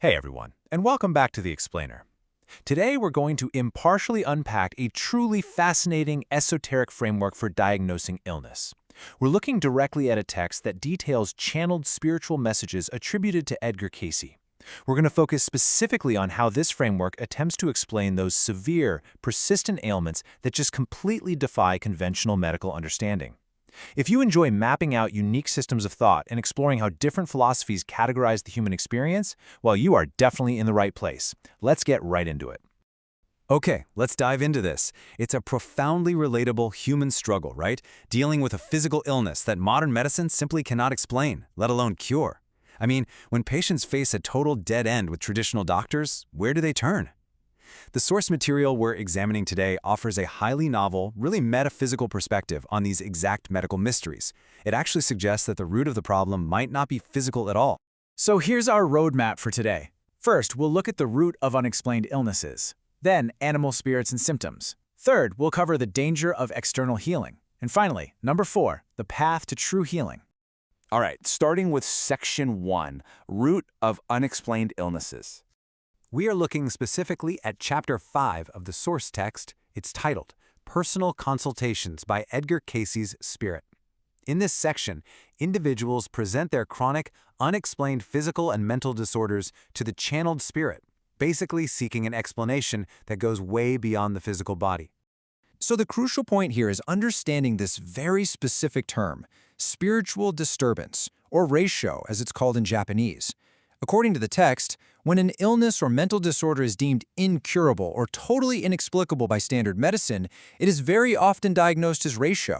Hey everyone, and welcome back to The Explainer. Today we're going to impartially unpack a truly fascinating esoteric framework for diagnosing illness. We're looking directly at a text that details channeled spiritual messages attributed to Edgar Cayce. We're going to focus specifically on how this framework attempts to explain those severe, persistent ailments that just completely defy conventional medical understanding. If you enjoy mapping out unique systems of thought and exploring how different philosophies categorize the human experience, well, you are definitely in the right place. Let's get right into it. Okay, let's dive into this. It's a profoundly relatable human struggle, right? Dealing with a physical illness that modern medicine simply cannot explain, let alone cure. I mean, when patients face a total dead end with traditional doctors, where do they turn? The source material we're examining today offers a highly novel, really metaphysical perspective on these exact medical mysteries. It actually suggests that the root of the problem might not be physical at all. So here's our roadmap for today. First, we'll look at the root of unexplained illnesses. Then, animal spirits and symptoms. Third, we'll cover the danger of external healing. And finally, number 4, the path to true healing. All right, starting with Section 1, Root of Unexplained Illnesses. We are looking specifically at Chapter 5 of the source text. It's titled, Personal Consultations by Edgar Cayce's Spirit. In this section, individuals present their chronic, unexplained physical and mental disorders to the channeled spirit, basically seeking an explanation that goes way beyond the physical body. So the crucial point here is understanding this very specific term, spiritual disturbance, or reisho as it's called in Japanese. According to the text, when an illness or mental disorder is deemed incurable or totally inexplicable by standard medicine, it is very often diagnosed as reisho.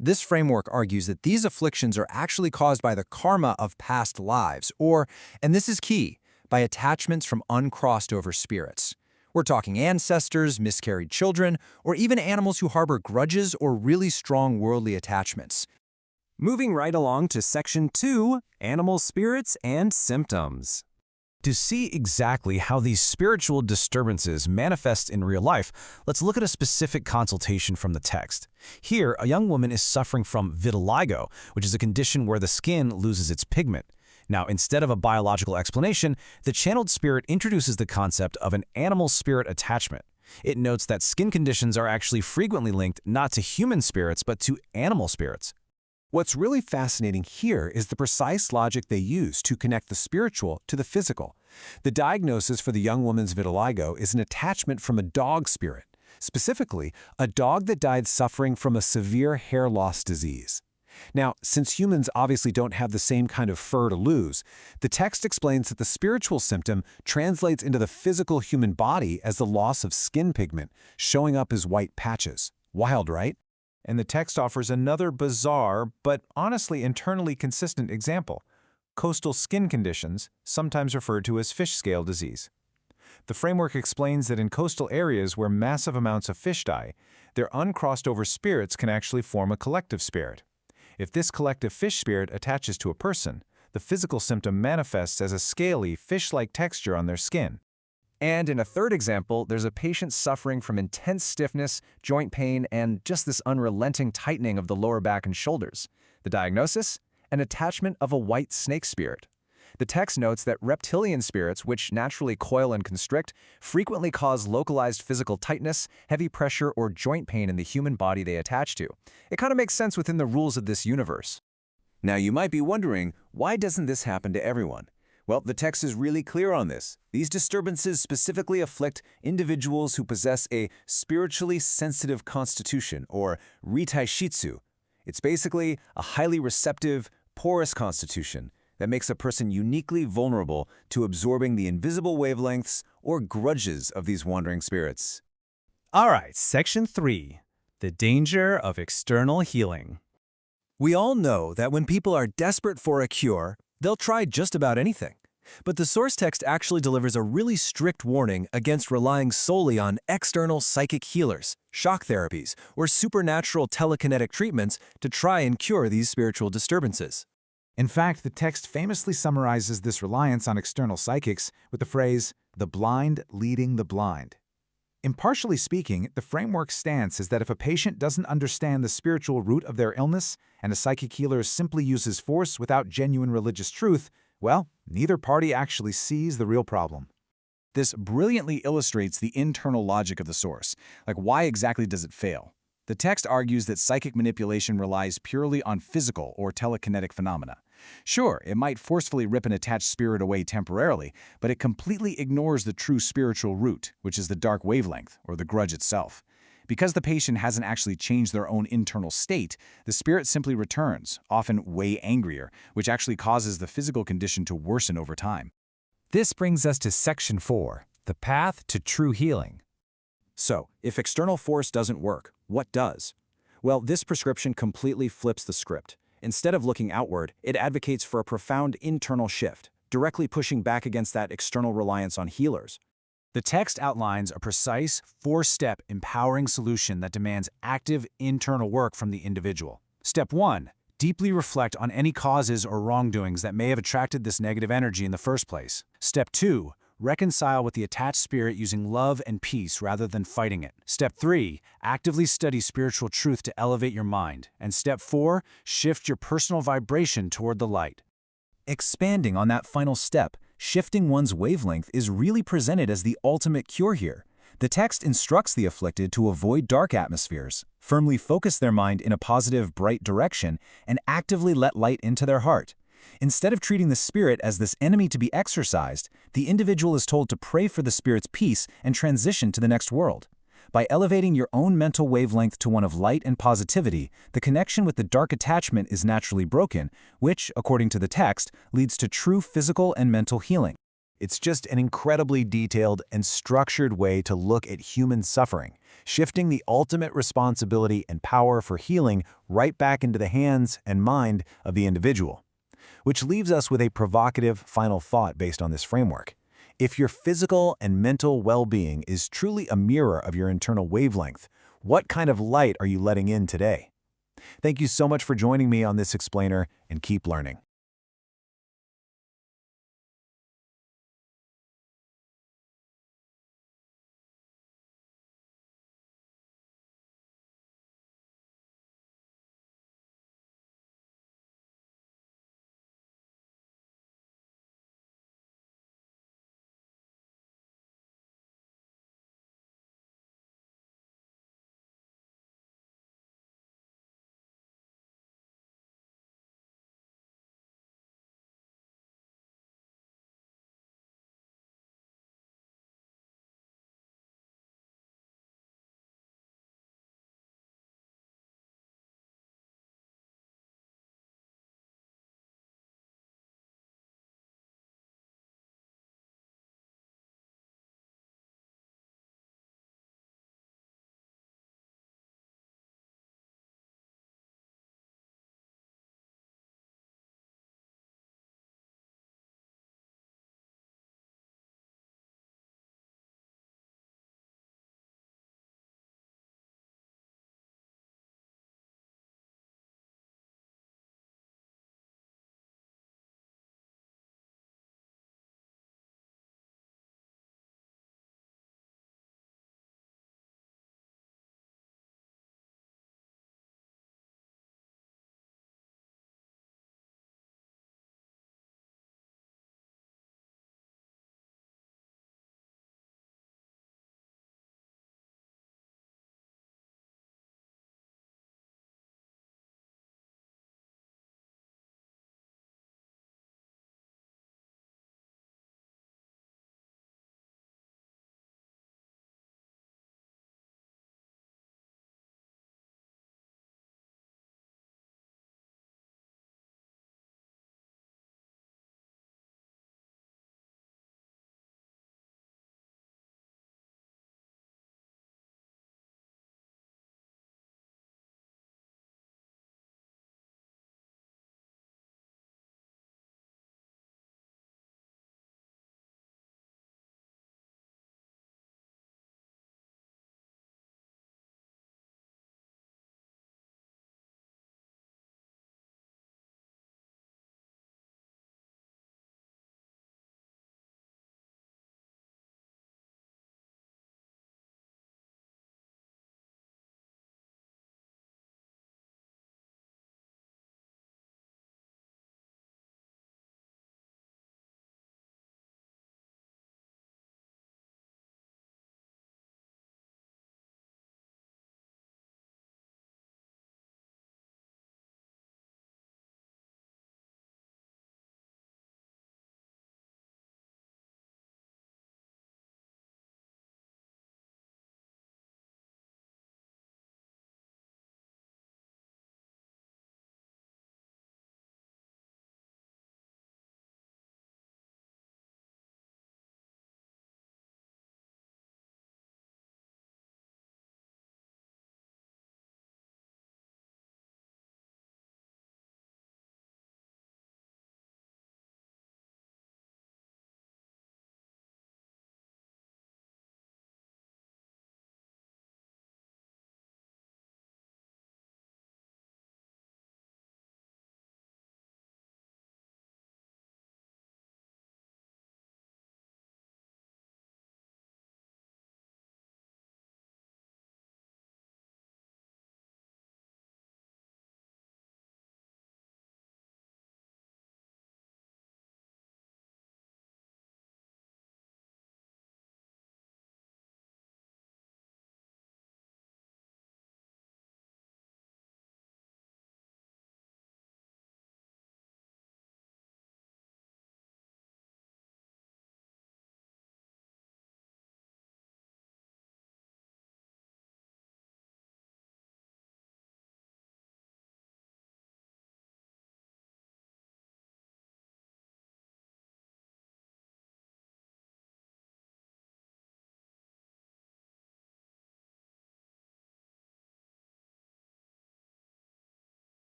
This framework argues that these afflictions are actually caused by the karma of past lives, or, and this is key, by attachments from uncrossed-over spirits. We're talking ancestors, miscarried children, or even animals who harbor grudges or really strong worldly attachments. Moving right along to Section 2, Animal Spirits and Symptoms. To see exactly how these spiritual disturbances manifest in real life, let's look at a specific consultation from the text. Here, a young woman is suffering from vitiligo, which is a condition where the skin loses its pigment. Now, instead of a biological explanation, the channeled spirit introduces the concept of an animal spirit attachment. It notes that skin conditions are actually frequently linked not to human spirits but to animal spirits. What's really fascinating here is the precise logic they use to connect the spiritual to the physical. The diagnosis for the young woman's vitiligo is an attachment from a dog spirit, specifically a dog that died suffering from a severe hair loss disease. Now, since humans obviously don't have the same kind of fur to lose, the text explains that the spiritual symptom translates into the physical human body as the loss of skin pigment, showing up as white patches. Wild, right? And the text offers another bizarre, but honestly internally consistent example: coastal skin conditions, sometimes referred to as fish scale disease. The framework explains that in coastal areas where massive amounts of fish die, their uncrossed-over spirits can actually form a collective spirit. If this collective fish spirit attaches to a person, the physical symptom manifests as a scaly, fish-like texture on their skin. And in a third example, there's a patient suffering from intense stiffness, joint pain, and just this unrelenting tightening of the lower back and shoulders. The diagnosis? An attachment of a white snake spirit. The text notes that reptilian spirits, which naturally coil and constrict, frequently cause localized physical tightness, heavy pressure, or joint pain in the human body they attach to. It kind of makes sense within the rules of this universe. Now you might be wondering, why doesn't this happen to everyone? Well, the text is really clear on this. These disturbances specifically afflict individuals who possess a spiritually sensitive constitution, or ritaishitsu. It's basically a highly receptive, porous constitution that makes a person uniquely vulnerable to absorbing the invisible wavelengths or grudges of these wandering spirits. All right, Section 3, the danger of external healing. We all know that when people are desperate for a cure, they'll try just about anything. But the source text actually delivers a really strict warning against relying solely on external psychic healers, shock therapies, or supernatural telekinetic treatments to try and cure these spiritual disturbances. In fact, the text famously summarizes this reliance on external psychics with the phrase, "the blind leading the blind." Impartially speaking, the framework's stance is that if a patient doesn't understand the spiritual root of their illness and a psychic healer simply uses force without genuine religious truth, well, Neither party actually sees the real problem. This brilliantly illustrates the internal logic of the source. Like, why exactly does it fail? The text argues that psychic manipulation relies purely on physical or telekinetic phenomena. Sure, it might forcefully rip an attached spirit away temporarily, but it completely ignores the true spiritual root, which is the dark wavelength, or the grudge itself. Because the patient hasn't actually changed their own internal state, the spirit simply returns, often way angrier, which actually causes the physical condition to worsen over time. This brings us to Section 4, the path to true healing. So, if external force doesn't work, what does? Well, this prescription completely flips the script. Instead of looking outward, it advocates for a profound internal shift, directly pushing back against that external reliance on healers. The text outlines a precise, four-step empowering solution that demands active internal work from the individual. Step 1. Deeply reflect on any causes or wrongdoings that may have attracted this negative energy in the first place. Step 2. Reconcile with the attached spirit using love and peace rather than fighting it. Step 3. Actively study spiritual truth to elevate your mind. And Step 4. Shift your personal vibration toward the light. Expanding on that final step, shifting one's wavelength is really presented as the ultimate cure here. The text instructs the afflicted to avoid dark atmospheres, firmly focus their mind in a positive, bright direction, and actively let light into their heart. Instead of treating the spirit as this enemy to be exorcised, the individual is told to pray for the spirit's peace and transition to the next world. By elevating your own mental wavelength to one of light and positivity, the connection with the dark attachment is naturally broken, which, according to the text, leads to true physical and mental healing. It's just an incredibly detailed and structured way to look at human suffering, shifting the ultimate responsibility and power for healing right back into the hands and mind of the individual. Which leaves us with a provocative final thought based on this framework. If your physical and mental well-being is truly a mirror of your internal wavelength, what kind of light are you letting in today? Thank you so much for joining me on this explainer, and keep learning.